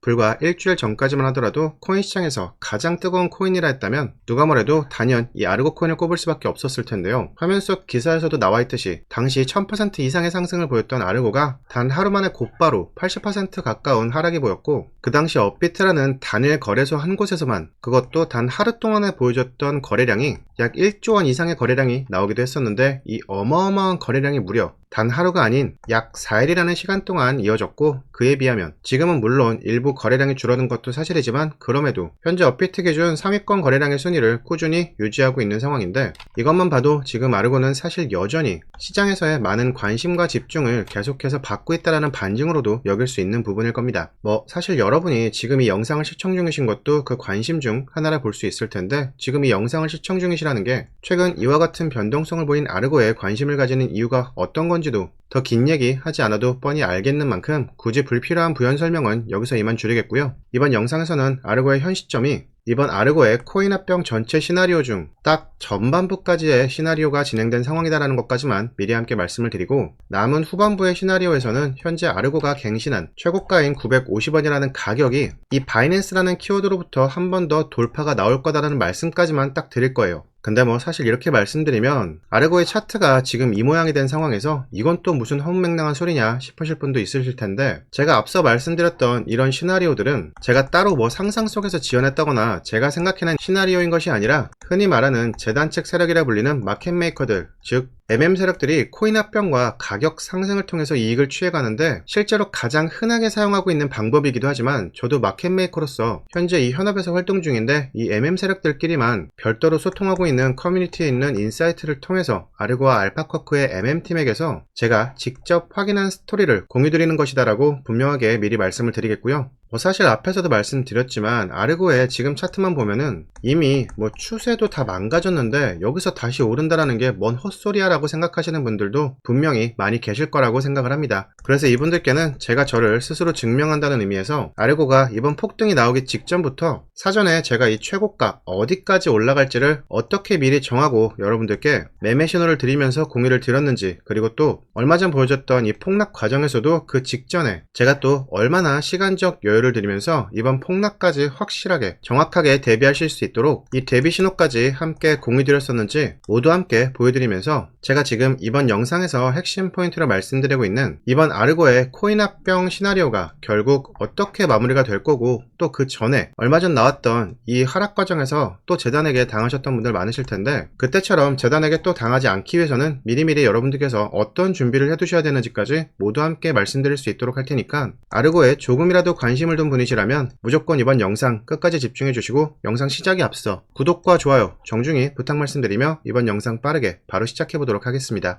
불과 일주일 전까지만 하더라도 코인 시장에서 가장 뜨거운 코인이라 했다면 누가 뭐래도 단연 이 아르고 코인을 꼽을 수밖에 없었을 텐데요. 화면 속 기사에서도 나와있듯이 당시 1000% 이상의 상승을 보였던 아르고가 단 하루 만에 곧바로 80% 가까운 하락이 보였고, 그 당시 업비트라는 단일 거래소 한 곳에서만, 그것도 단 하루 동안에 보여줬던 거래량이 약 1조 원 이상의 거래량이 나오기도 했었는데, 이 어마어마한 거래량이 무려 단 하루가 아닌 약 4일이라는 시간 동안 이어졌고, 그에 비하면 지금은 물론 일부 거래량이 줄어든 것도 사실이지만 그럼에도 현재 업비트 기준 상위권 거래량의 순위를 꾸준히 유지하고 있는 상황인데, 이것만 봐도 지금 아르고는 사실 여전히 시장에서의 많은 관심과 집중을 계속해서 받고 있다는 반증으로도 여길 수 있는 부분일 겁니다. 사실 여러분이 지금 이 영상을 시청 중이신 것도 그 관심 중 하나라 볼 수 있을 텐데, 지금 이 영상을 시청 중이시라는 게 최근 이와 같은 변동성을 보인 아르고에 관심을 가지는 이유가 어떤 건지도 더 긴 얘기 하지 않아도 뻔히 알겠는 만큼 굳이 불필요한 부연 설명은 여기서 이만 줄이겠고요. 이번 영상에서는 아르고의 현 시점이 이번 아르고의 코인 합병 전체 시나리오 중 딱 전반부까지의 시나리오가 진행된 상황이다라는 것까지만 미리 함께 말씀을 드리고, 남은 후반부의 시나리오에서는 현재 아르고가 갱신한 최고가인 950원이라는 가격이 이 바이낸스라는 키워드로부터 한 번 더 돌파가 나올 거다라는 말씀까지만 딱 드릴 거예요. 근데 사실 이렇게 말씀드리면 아르고의 차트가 지금 이 모양이 된 상황에서 이건 또 무슨 허무맹랑한 소리냐 싶으실 분도 있으실 텐데, 제가 앞서 말씀드렸던 이런 시나리오들은 제가 따로 상상 속에서 지어냈다거나 제가 생각해낸 시나리오인 것이 아니라 흔히 말하는 재단 측 세력이라 불리는 마켓메이커들, 즉 MM 세력들이 코인 합병과 가격 상승을 통해서 이익을 취해가는데 실제로 가장 흔하게 사용하고 있는 방법이기도 하지만, 저도 마켓메이커로서 현재 이 현업에서 활동 중인데 이 MM 세력들끼리만 별도로 소통하고 있는 커뮤니티에 있는 인사이트를 통해서 아르고와 알파쿼크의 MM팀에게서 제가 직접 확인한 스토리를 공유드리는 것이다 라고 분명하게 미리 말씀을 드리겠고요. 사실 앞에서도 말씀드렸지만 아르고의 지금 차트만 보면은 이미 추세도 다 망가졌는데 여기서 다시 오른다라는 게 뭔 헛소리야 라고 생각하시는 분들도 분명히 많이 계실 거라고 생각을 합니다. 그래서 이분들께는 제가 저를 스스로 증명한다는 의미에서 아르고가 이번 폭등이 나오기 직전부터 사전에 제가 이 최고가 어디까지 올라갈지를 어떻게 미리 정하고 여러분들께 매매 신호를 드리면서 공유를 드렸는지, 그리고 또 얼마 전 보여줬던 이 폭락 과정에서도 그 직전에 제가 또 얼마나 시간적 여유를 드리면서 이번 폭락까지 확실하게 정확하게 대비하실 수 있도록 이 대비 신호까지 함께 공유 드렸었는지 모두 함께 보여드리면서, 제가 지금 이번 영상에서 핵심 포인트로 말씀드리고 있는 이번 아르고의 코인 합병 시나리오가 결국 어떻게 마무리가 될 거고, 또 그 전에 얼마 전 나왔던 이 하락 과정에서 또 재단에게 당하셨던 분들 많으실 텐데, 그때처럼 재단에게 또 당하지 않기 위해서는 미리미리 여러분들께서 어떤 준비를 해두셔야 되는지까지 모두 함께 말씀드릴 수 있도록 할 테니까, 아르고에 조금이라도 관심을 둔 분이시라면 무조건 이번 영상 끝까지 집중해 주시고, 영상 시작에 앞서 구독과 좋아요 정중히 부탁 말씀드리며 이번 영상 빠르게 바로 시작해 보도록 하겠습니다.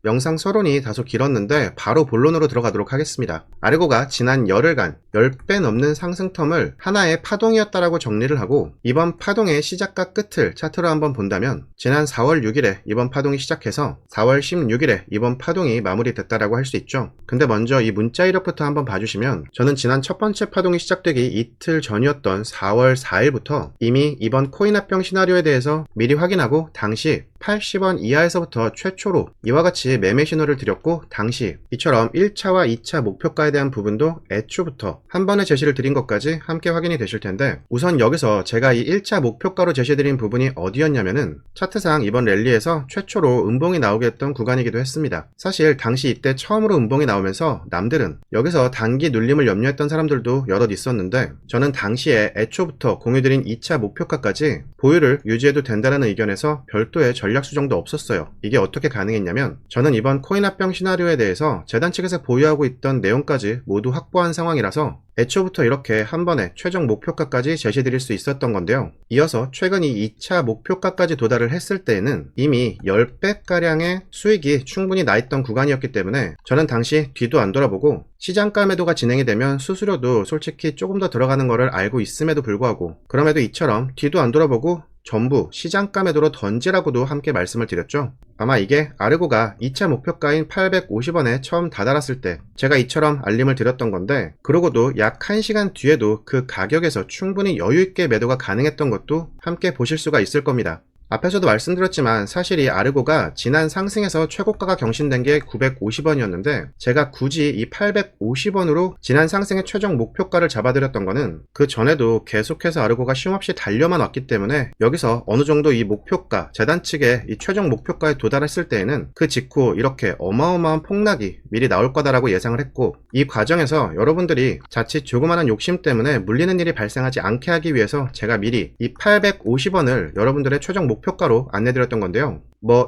영상 서론이 다소 길었는데 바로 본론으로 들어가도록 하겠습니다. 아르고가 지난 열흘간 10배 넘는 상승 텀을 하나의 파동이었다라고 정리를 하고, 이번 파동의 시작과 끝을 차트로 한번 본다면 지난 4월 6일에 이번 파동이 시작해서 4월 16일에 이번 파동이 마무리됐다라고 할 수 있죠. 근데 먼저 이 문자 이력부터 한번 봐주시면, 저는 지난 첫 번째 파동이 시작되기 이틀 전이었던 4월 4일부터 이미 이번 코인 합병 시나리오에 대해서 미리 확인하고 당시 80원 이하에서부터 최초로 이와 같이 매매 신호를 드렸고, 당시 이처럼 1차와 2차 목표가에 대한 부분도 애초부터 한 번에 제시를 드린 것까지 함께 확인이 되실 텐데, 우선 여기서 제가 이 1차 목표가로 제시드린 부분이 어디였냐면은 차트상 이번 랠리에서 최초로 음봉이 나오게 했던 구간이기도 했습니다. 사실 당시 이때 처음으로 음봉이 나오면서 남들은 여기서 단기 눌림을 염려했던 사람들도 여럿 있었는데, 저는 당시에 애초부터 공유드린 2차 목표가까지 보유를 유지해도 된다는 의견에서 별도의 전략 수정도 없었어요. 이게 어떻게 가능했냐면, 저는 이번 코인 합병 시나리오에 대해서 재단 측에서 보유하고 있던 내용까지 모두 확보한 상황이라서 애초부터 이렇게 한 번에 최종 목표가까지 제시드릴 수 있었던 건데요. 이어서 최근 이 2차 목표가까지 도달을 했을 때에는 이미 10배가량의 수익이 충분히 나있던 구간이었기 때문에 저는 당시 뒤도 안 돌아보고, 시장가 매도가 진행이 되면 수수료도 솔직히 조금 더 들어가는 거를 알고 있음에도 불구하고, 그럼에도 이처럼 뒤도 안 돌아보고 전부 시장가 매도로 던지라고도 함께 말씀을 드렸죠. 아마 이게 아르고가 2차 목표가인 850원에 처음 다다랐을 때 제가 이처럼 알림을 드렸던 건데, 그러고도 약 1시간 뒤에도 그 가격에서 충분히 여유있게 매도가 가능했던 것도 함께 보실 수가 있을 겁니다. 앞에서도 말씀드렸지만 사실 이 아르고가 지난 상승에서 최고가가 경신된 게 950원이었는데 제가 굳이 이 850원으로 지난 상승의 최종 목표가를 잡아드렸던 거는 그 전에도 계속해서 아르고가 쉼없이 달려만 왔기 때문에 여기서 어느 정도 이 목표가, 재단 측의 이 최종 목표가에 도달했을 때에는 그 직후 이렇게 어마어마한 폭락이 미리 나올 거다라고 예상을 했고, 이 과정에서 여러분들이 자칫 조그마한 욕심 때문에 물리는 일이 발생하지 않게 하기 위해서 제가 미리 이 850원을 여러분들의 최종 목표가로 안내드렸던 건데요.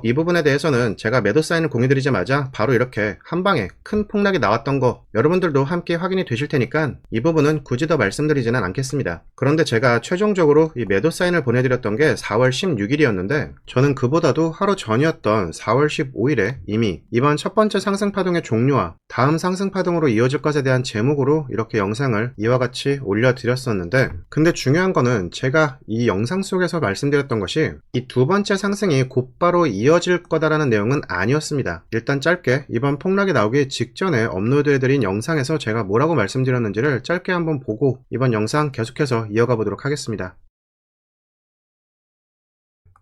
이 부분에 대해서는 제가 매도 사인을 공유드리자마자 바로 이렇게 한 방에 큰 폭락이 나왔던 거 여러분들도 함께 확인이 되실 테니까 이 부분은 굳이 더 말씀드리지는 않겠습니다. 그런데 제가 최종적으로 이 매도 사인을 보내드렸던 게 4월 16일이었는데 저는 그보다도 하루 전이었던 4월 15일에 이미 이번 첫 번째 상승 파동의 종료와 다음 상승 파동으로 이어질 것에 대한 제목으로 이렇게 영상을 이와 같이 올려드렸었는데, 근데 중요한 거는 제가 이 영상 속에서 말씀드렸던 것이 이 두 번째 상승이 곧바로 이어질 거다라는 내용은 아니었습니다. 일단 짧게 이번 폭락이 나오기 직전에 업로드해드린 영상에서 제가 뭐라고 말씀드렸는지를 짧게 한번 보고 이번 영상 계속해서 이어가 보도록 하겠습니다.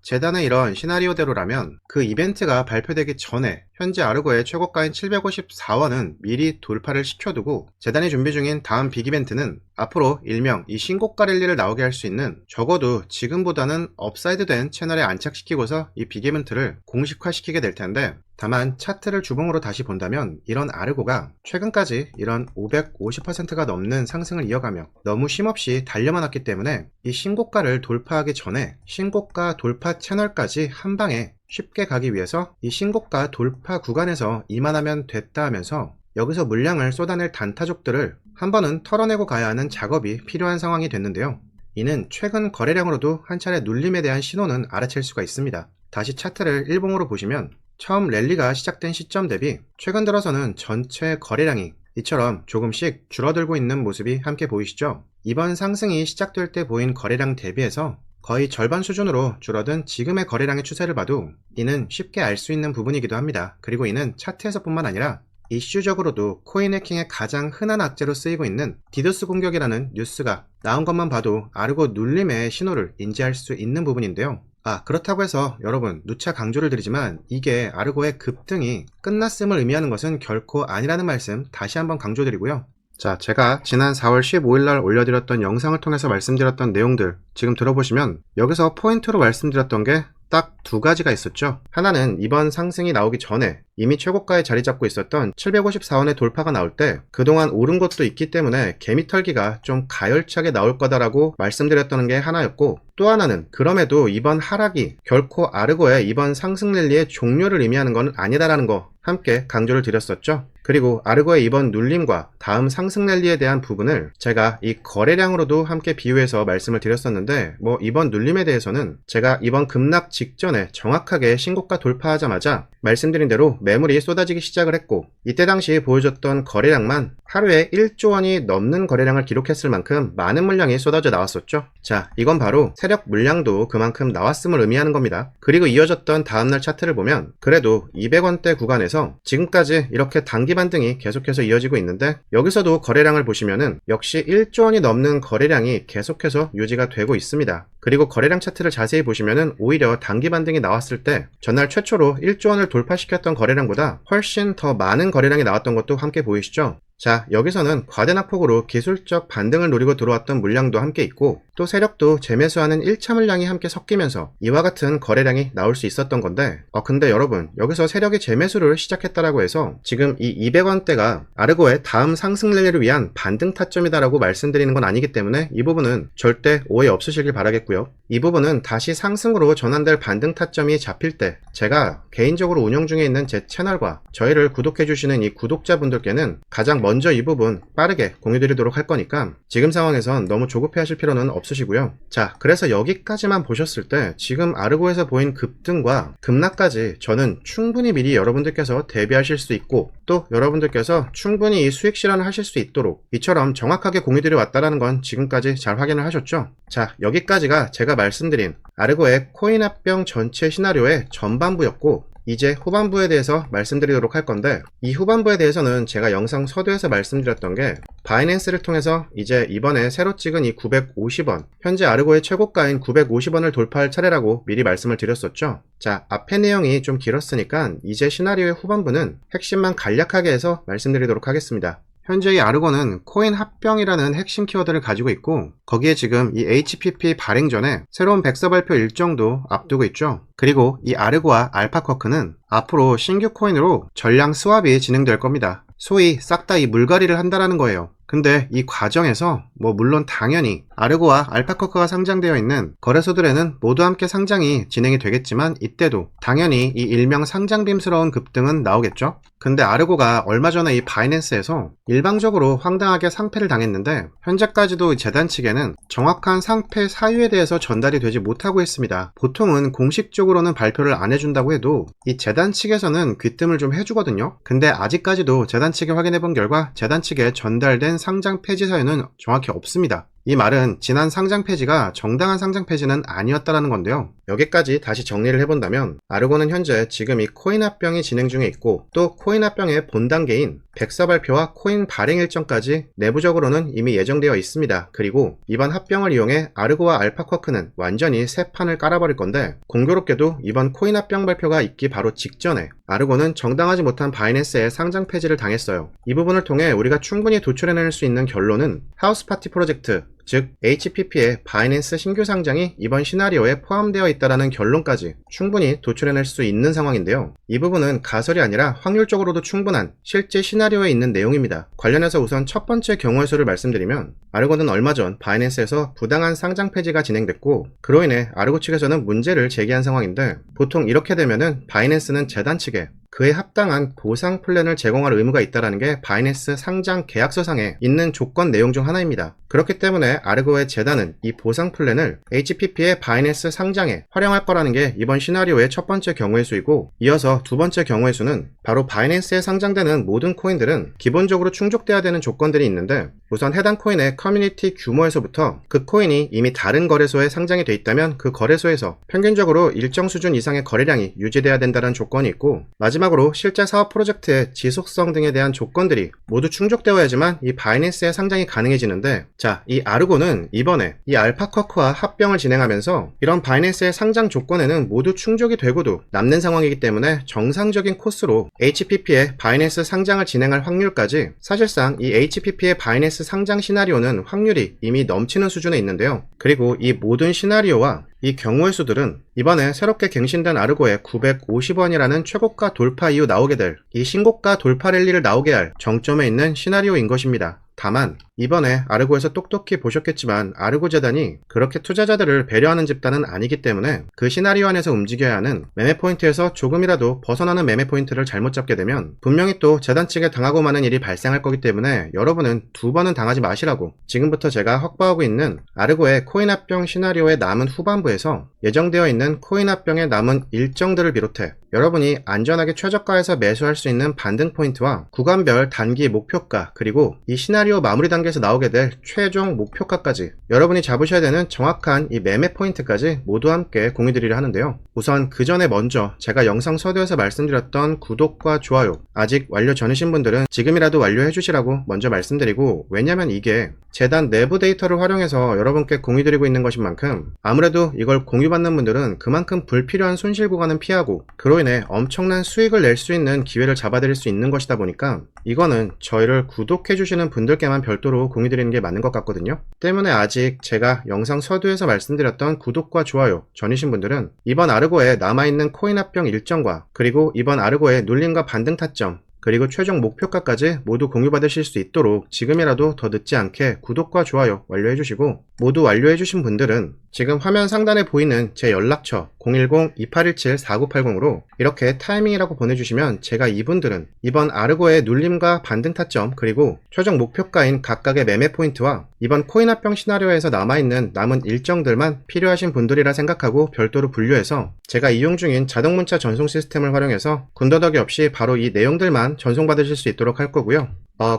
재단의 이런 시나리오대로라면 그 이벤트가 발표되기 전에 현재 아르고의 최고가인 754원은 미리 돌파를 시켜두고 재단이 준비 중인 다음 빅 이벤트는 앞으로 일명 이 신고가 랠리를 나오게 할 수 있는 적어도 지금보다는 업사이드된 채널에 안착시키고서 이 빅 이벤트를 공식화시키게 될 텐데, 다만 차트를 주봉으로 다시 본다면 이런 아르고가 최근까지 이런 550%가 넘는 상승을 이어가며 너무 쉼없이 달려만 왔기 때문에 이 신고가를 돌파하기 전에 신고가 돌파 채널까지 한 방에 쉽게 가기 위해서 이 신고가 돌파 구간에서 이만하면 됐다 하면서 여기서 물량을 쏟아낼 단타족들을 한 번은 털어내고 가야 하는 작업이 필요한 상황이 됐는데요. 이는 최근 거래량으로도 한 차례 눌림에 대한 신호는 알아챌 수가 있습니다. 다시 차트를 일봉으로 보시면 처음 랠리가 시작된 시점 대비 최근 들어서는 전체 거래량이 이처럼 조금씩 줄어들고 있는 모습이 함께 보이시죠? 이번 상승이 시작될 때 보인 거래량 대비해서 거의 절반 수준으로 줄어든 지금의 거래량의 추세를 봐도 이는 쉽게 알 수 있는 부분이기도 합니다. 그리고 이는 차트에서뿐만 아니라 이슈적으로도 코인 해킹의 가장 흔한 악재로 쓰이고 있는 디도스 공격이라는 뉴스가 나온 것만 봐도 아르고 눌림의 신호를 인지할 수 있는 부분인데요. 그렇다고 해서 여러분 누차 강조를 드리지만 이게 아르고의 급등이 끝났음을 의미하는 것은 결코 아니라는 말씀 다시 한번 강조드리고요. 자, 제가 지난 4월 15일날 올려드렸던 영상을 통해서 말씀드렸던 내용들 지금 들어보시면 여기서 포인트로 말씀드렸던 게 딱 두 가지가 있었죠. 하나는 이번 상승이 나오기 전에 이미 최고가에 자리 잡고 있었던 754원의 돌파가 나올 때 그동안 오른 것도 있기 때문에 개미털기가 좀 가열차게 나올 거다라고 말씀드렸던 게 하나였고, 또 하나는 그럼에도 이번 하락이 결코 아르고의 이번 상승 랠리의 종료를 의미하는 건 아니다라는 거 함께 강조를 드렸었죠. 그리고 아르고의 이번 눌림과 다음 상승 랠리에 대한 부분을 제가 이 거래량으로도 함께 비유해서 말씀을 드렸었는데, 이번 눌림에 대해서는 제가 이번 급락 직전에 정확하게 신고가 돌파하자마자 말씀드린 대로 매물이 쏟아지기 시작을 했고, 이때 당시 보여줬던 거래량만 하루에 1조 원이 넘는 거래량을 기록했을 만큼 많은 물량이 쏟아져 나왔었죠. 자, 이건 바로 세력 물량도 그만큼 나왔음을 의미하는 겁니다. 그리고 이어졌던 다음날 차트를 보면 그래도 200원대 구간에서 지금까지 이렇게 단기 반등이 계속해서 이어지고 있는데, 여기서도 거래량을 보시면은 역시 1조 원이 넘는 거래량이 계속해서 유지가 되고 있습니다. 그리고 거래량 차트를 자세히 보시면은 오히려 단기 반등이 나왔을 때 전날 최초로 1조 원을 돌파시켰던 거래량보다 훨씬 더 많은 거래량이 나왔던 것도 함께 보이시죠? 자, 여기서는 과대낙폭으로 기술적 반등을 노리고 들어왔던 물량도 함께 있고, 또 세력도 재매수하는 1차 물량이 함께 섞이면서 이와 같은 거래량이 나올 수 있었던 건데, 근데 여러분 여기서 세력이 재매수를 시작했다라고 해서 지금 이 200원대가 아르고의 다음 상승 랠리를 위한 반등 타점이다라고 말씀드리는 건 아니기 때문에 이 부분은 절대 오해 없으시길 바라겠고요. 이 부분은 다시 상승으로 전환될 반등 타점이 잡힐 때 제가 개인적으로 운영 중에 있는 제 채널과 저희를 구독해주시는 이 구독자분들께는 가장 먼저 이 부분 빠르게 공유드리도록 할 거니까 지금 상황에선 너무 조급해 하실 필요는 없으시고요. 자, 그래서 여기까지만 보셨을 때 지금 아르고에서 보인 급등과 급락까지 저는 충분히 미리 여러분들께서 대비하실 수 있고, 또 여러분들께서 충분히 이 수익 실현을 하실 수 있도록 이처럼 정확하게 공유드려 왔다라는 건 지금까지 잘 확인을 하셨죠? 자, 여기까지가 제가 말씀드린 아르고의 코인 합병 전체 시나리오의 전반부였고, 이제 후반부에 대해서 말씀드리도록 할 건데, 이 후반부에 대해서는 제가 영상 서두에서 말씀드렸던 게 바이낸스를 통해서 이제 이번에 새로 찍은 이 950원, 현재 아르고의 최고가인 950원을 돌파할 차례라고 미리 말씀을 드렸었죠. 자, 앞의 내용이 좀 길었으니까 이제 시나리오의 후반부는 핵심만 간략하게 해서 말씀드리도록 하겠습니다. 현재 이 아르고는 코인 합병이라는 핵심 키워드를 가지고 있고, 거기에 지금 이 HPP 발행 전에 새로운 백서 발표 일정도 앞두고 있죠. 그리고 이 아르고와 알파쿼크는 앞으로 신규 코인으로 전량 스왑이 진행될 겁니다. 소위 싹 다 이 물갈이를 한다라는 거예요. 근데 이 과정에서 물론 당연히 아르고와 알파쿼크가 상장되어 있는 거래소들에는 모두 함께 상장이 진행이 되겠지만, 이때도 당연히 이 일명 상장빔스러운 급등은 나오겠죠. 근데 아르고가 얼마 전에 이 바이낸스에서 일방적으로 황당하게 상패를 당했는데, 현재까지도 재단 측에는 정확한 상패 사유에 대해서 전달이 되지 못하고 있습니다. 보통은 공식적으로는 발표를 안 해준다고 해도 이 재단 측에서는 귀뜸을 좀 해주거든요. 근데 아직까지도 재단 측이 확인해 본 결과 재단 측에 전달된 상장 폐지 사유는 정확히 없습니다. 이 말은 지난 상장 폐지가 정당한 상장 폐지는 아니었다라는 건데요. 여기까지 다시 정리를 해본다면, 아르고는 현재 지금 이 코인 합병이 진행 중에 있고, 또 코인 합병의 본 단계인 백서 발표와 코인 발행 일정까지 내부적으로는 이미 예정되어 있습니다. 그리고 이번 합병을 이용해 아르고와 알파쿼크는 완전히 새 판을 깔아버릴 건데, 공교롭게도 이번 코인 합병 발표가 있기 바로 직전에 아르고는 정당하지 못한 바이낸스의 상장 폐지를 당했어요. 이 부분을 통해 우리가 충분히 도출해낼 수 있는 결론은 하우스파티 프로젝트, 즉 HPP의 바이낸스 신규 상장이 이번 시나리오에 포함되어 있다는 결론까지 충분히 도출해낼 수 있는 상황인데요. 이 부분은 가설이 아니라 확률적으로도 충분한 실제 시나리오에 있는 내용입니다. 관련해서 우선 첫 번째 경우의 수를 말씀드리면, 아르고는 얼마 전 바이낸스에서 부당한 상장 폐지가 진행됐고, 그로 인해 아르고 측에서는 문제를 제기한 상황인데, 보통 이렇게 되면은 바이낸스는 재단 측에 그에 합당한 보상 플랜을 제공할 의무가 있다는 게 바이낸스 상장 계약서상에 있는 조건 내용 중 하나입니다. 그렇기 때문에 아르고의 재단은 이 보상 플랜을 HPP의 바이낸스 상장에 활용할 거라는 게 이번 시나리오의 첫 번째 경우의 수이고, 이어서 두 번째 경우의 수는 바로 바이낸스에 상장되는 모든 코인들은 기본적으로 충족돼야 되는 조건들이 있는데, 우선 해당 코인의 커뮤니티 규모에서부터 그 코인이 이미 다른 거래소에 상장이 돼 있다면 그 거래소에서 평균적으로 일정 수준 이상의 거래량이 유지돼야 된다는 조건이 있고, 마지막으로 실제 사업 프로젝트의 지속성 등에 대한 조건들이 모두 충족되어야지만 이 바이낸스의 상장이 가능해지는데, 자, 이 아르고는 이번에 이 알파쿼크와 합병을 진행하면서 이런 바이낸스의 상장 조건에는 모두 충족이 되고도 남는 상황이기 때문에 정상적인 코스로 HPP의 바이낸스 상장을 진행할 확률까지, 사실상 이 HPP의 바이낸스 상장 시나리오는 확률이 이미 넘치는 수준에 있는데요. 그리고 이 모든 시나리오와 이 경우의 수들은 이번에 새롭게 갱신된 아르고의 950원이라는 최고가 돌파 이후 나오게 될 이 신고가 돌파 랠리를 나오게 할 정점에 있는 시나리오인 것입니다. 다만 이번에 아르고에서 똑똑히 보셨겠지만, 아르고 재단이 그렇게 투자자들을 배려하는 집단은 아니기 때문에 그 시나리오 안에서 움직여야 하는 매매 포인트에서 조금이라도 벗어나는 매매 포인트를 잘못 잡게 되면 분명히 또 재단 측에 당하고 마는 일이 발생할 거기 때문에, 여러분은 두 번은 당하지 마시라고 지금부터 제가 확보하고 있는 아르고의 코인 합병 시나리오의 남은 후반부에서 예정되어 있는 코인 합병의 남은 일정들을 비롯해 여러분이 안전하게 최저가에서 매수할 수 있는 반등 포인트와 구간별 단기 목표가, 그리고 이 시나리오 마무리 단계에서 나오게 될 최종 목표가까지 여러분이 잡으셔야 되는 정확한 이 매매 포인트까지 모두 함께 공유드리려 하는데요. 우선 그 전에 먼저 제가 영상 서두에서 말씀드렸던 구독과 좋아요, 아직 완료 전이신 분들은 지금이라도 완료해 주시라고 먼저 말씀드리고, 왜냐면 이게 재단 내부 데이터를 활용해서 여러분께 공유드리고 있는 것인 만큼 아무래도 이걸 공유받는 분들은 그만큼 불필요한 손실 구간은 피하고, 그로 인해 엄청난 수익을 낼 수 있는 기회를 잡아드릴 수 있는 것이다 보니까 이거는 저희를 구독해주시는 분들께만 별도로 공유드리는 게 맞는 것 같거든요. 때문에 아직 제가 영상 서두에서 말씀드렸던 구독과 좋아요 전이신 분들은 이번 아르고에 남아있는 코인 합병 일정과, 그리고 이번 아르고의 눌림과 반등 타점, 그리고 최종 목표가까지 모두 공유받으실 수 있도록 지금이라도 더 늦지 않게 구독과 좋아요 완료해주시고, 모두 완료해주신 분들은 지금 화면 상단에 보이는 제 연락처 010-2817-4980으로 이렇게 타이밍이라고 보내주시면 제가 이분들은 이번 아르고의 눌림과 반등 타점, 그리고 최종 목표가인 각각의 매매 포인트와 이번 코인 합병 시나리오에서 남아있는 남은 일정들만 필요하신 분들이라 생각하고 별도로 분류해서 제가 이용 중인 자동문자 전송 시스템을 활용해서 군더더기 없이 바로 이 내용들만 전송받으실 수 있도록 할 거고요.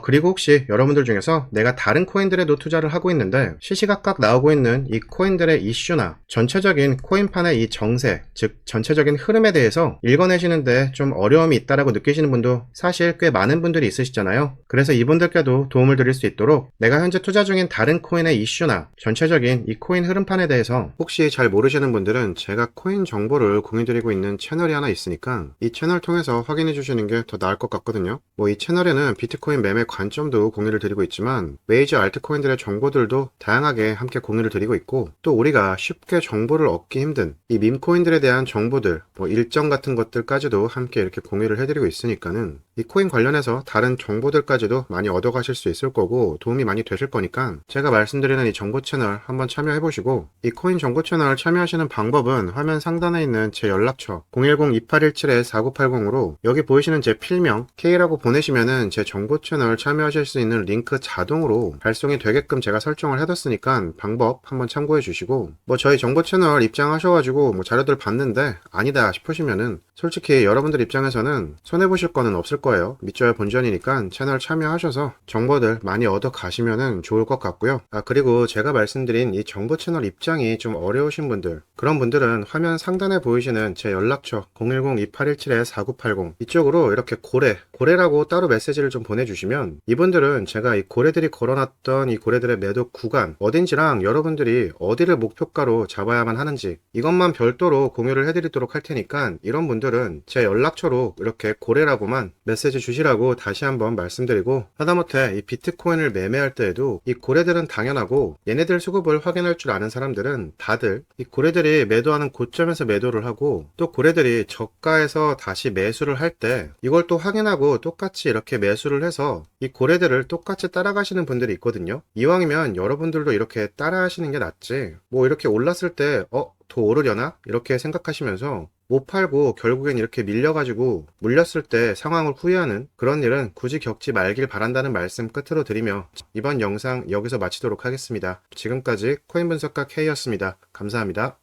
그리고 혹시 여러분들 중에서 내가 다른 코인들에도 투자를 하고 있는데 시시각각 나오고 있는 이 코인들의 이슈나 전체적인 코인판의 이 정세, 즉 전체적인 흐름에 대해서 읽어내시는데 좀 어려움이 있다라고 느끼시는 분도 사실 꽤 많은 분들이 있으시잖아요. 그래서 이분들께도 도움을 드릴 수 있도록 내가 현재 투자 중인 다른 코인의 이슈나 전체적인 이 코인 흐름판에 대해서 혹시 잘 모르시는 분들은 제가 코인 정보를 공유드리고 있는 채널이 하나 있으니까 이 채널 통해서 확인해 주시는 게 더 나을 것 같거든요. 이 채널에는 비트코인 매매 관점도 공유를 드리고 있지만 메이저 알트코인들의 정보들도 다양하게 함께 공유를 드리고 있고, 또 우리가 쉽게 정보를 얻기 힘든 이 밈코인들에 대한 정보들, 일정 같은 것들까지도 함께 이렇게 공유를 해드리고 있으니까는 이 코인 관련해서 다른 정보들까지도 많이 얻어가실 수 있을 거고 도움이 많이 되실 거니까 제가 말씀드리는 이 정보 채널 한번 참여해보시고, 이 코인 정보 채널 참여하시는 방법은 화면 상단에 있는 제 연락처 010-2817-4980으로 여기 보이시는 제 필명 K라고 보내시면은 제 정보 채널 참여하실 수 있는 링크 자동으로 발송이 되게끔 제가 설정을 해뒀으니까 방법 한번 참고해 주시고, 저희 정보 채널 입장하셔가지고 자료들 봤는데 아니다 싶으시면은 솔직히 여러분들 입장에서는 손해보실 거는 없을 거예요. 믿져야 본전이니까 채널 참여하셔서 정보들 많이 얻어 가시면은 좋을 것 같고요. 그리고 제가 말씀드린 이 정보 채널 입장이 좀 어려우신 분들, 그런 분들은 화면 상단에 보이시는 제 연락처 010-2817-4980 이쪽으로 이렇게 고래라고 따로 메시지를 좀 보내주시면 이분들은 제가 이 고래들이 걸어놨던 이 고래들의 매도 구간 어딘지랑 여러분들이 어디를 목표가로 잡아야만 하는지 이것만 별도로 공유를 해드리도록 할 테니까, 이런 분들은 제 연락처로 이렇게 고래라고만 메시지 주시라고 다시 한번 말씀드리고, 하다못해 이 비트코인을 매매할 때에도 이 고래들은 당연하고 얘네들 수급을 확인할 줄 아는 사람들은 다들 이 고래들이 매도하는 고점에서 매도를 하고, 또 고래들이 저가에서 다시 매수를 할 때 이걸 또 확인하고 똑같이 이렇게 매수를 해서 이 고래들을 똑같이 따라가시는 분들이 있거든요. 이왕이면 여러분들도 이렇게 따라 하시는 게 낫지, 이렇게 올랐을 때 더 오르려나? 이렇게 생각하시면서 못 팔고 결국엔 이렇게 밀려가지고 물렸을 때 상황을 후회하는 그런 일은 굳이 겪지 말길 바란다는 말씀 끝으로 드리며 이번 영상 여기서 마치도록 하겠습니다. 지금까지 코인 분석가 K였습니다. 감사합니다.